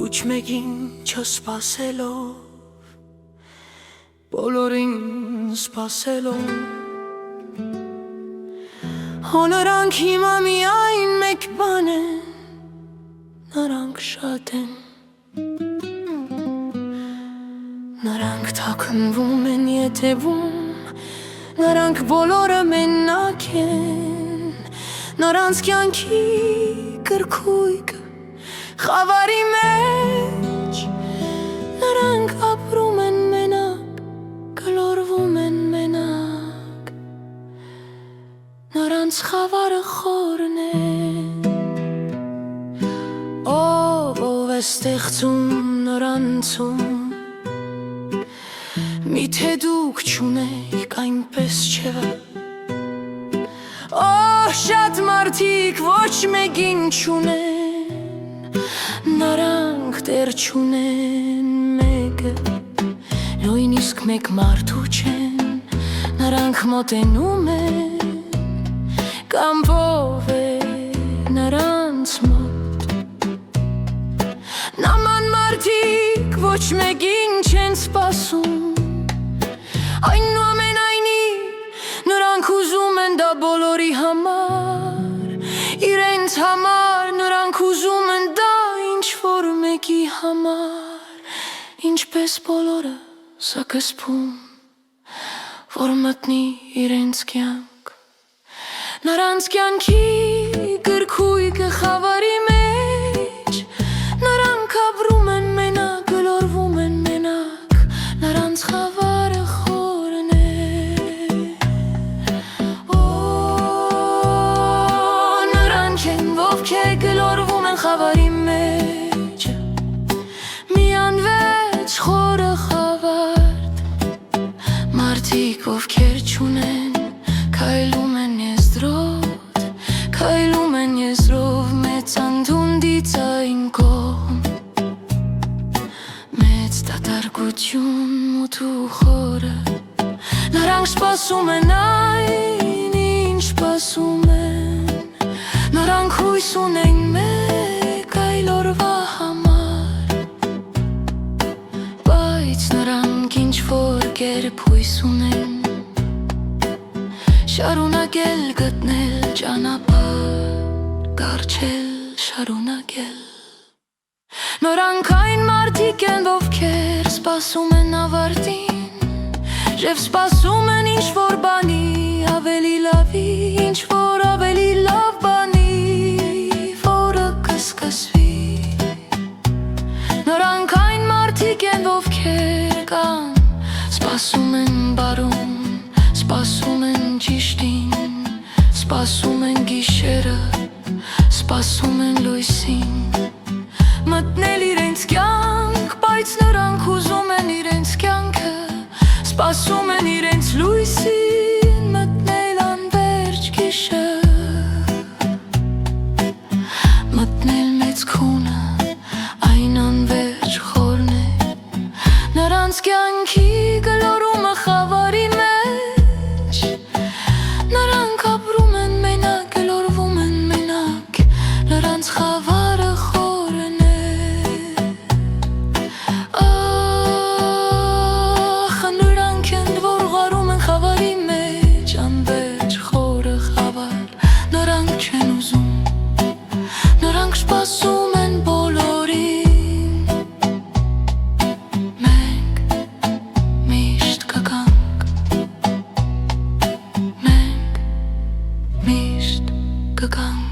Ոչ մեկին չսպասելով, բոլորին սպասելով, Նրանք հիմա միայն մեկ բան են, նրանք շատ են, նրանք թաքնվում են եթևում, նրանք բոլորը մենակ են, նրանց կյանքի կրքույկը խավարի մեջ, նրանք ապրում են մենակ, գլորվում են մենակ, նրանց խավարը խորն է, ով է ստեղծում նրանցում, միթե դուք չունեք այնպես չէ, շատ մարդիկ ոչ մեկին չունեն, նրանք դեռ չունեն մեկը, նույնիսկ մեկ մարդու չեն, նրանք մոտենում են, կամ ով է նրանց մոտ, նման մարդիկ ոչ մեկին չեն սպասում, այնուամենայնիվ նրանք ուզում են դա բոլորի համար, իրենց համար, նրանք ուզում են դա ինչ-որ մեկի համար, ինչպես բոլորը սկզբում, որ մտնի իրենց կյանք, նրանց կյանքի կրքույկը խավարի մեջ, նրանք ապրում են մենակ, գլորվում են մենակ, նրանց խավարը խորն է, նրանք են, ովքեր գլորվում են խավարի մեջ, մի անվեջ խորը խավարդ, մարդիկ, ովքեր չունեն, քայլում են եզրոտ, քայլում են եզրով մեծ անդունդից այն կողմ, մեծ դատարկություն մութ ու խորը, նրանք սպասում են այն, ինչ սպասում են, նրանք հույս ունեն մեկ այլ օրվա համար, բայց նրանք ինչ-որ կերպ հույս ունեն, շարունակել գտնել ճանապարհ, կառչել շարունակել, նրանք այն մարդիկ են, ովքեր սպասում են ավարտին, և սպասում են ինչ-որ բանի ավելի լավի, ինչ-որ ավելի լավ բանի, որը կսկսվի, նրանք այն մարդիկ են, ովքեր կան, սպասում են բարում, սպասում են ճիշտին, սպասում են գիշերը, սպասում են լույսին, մտնել իրենց կյանք, բայց նրանք ուզում են իրենց կյանքը, սպասում են իրենց լույսին, մտնել անվերջ գիշեր, մտնել մեծ քունը, այն անվերջ խորն է, նրանց կյանքի գլորումը խավարի մեջ, նրանք ապրում են մենակ, գլորվում են մենակ, նրանց խավարը խորն է, նրանք են, որ ղարում են խավարի մեջ, անվերջ խորը խավար, նրանք չեն ուզում, նրանք սպասում են բոլորին, մենք միշտ կգանք, մենք միշտ կգանք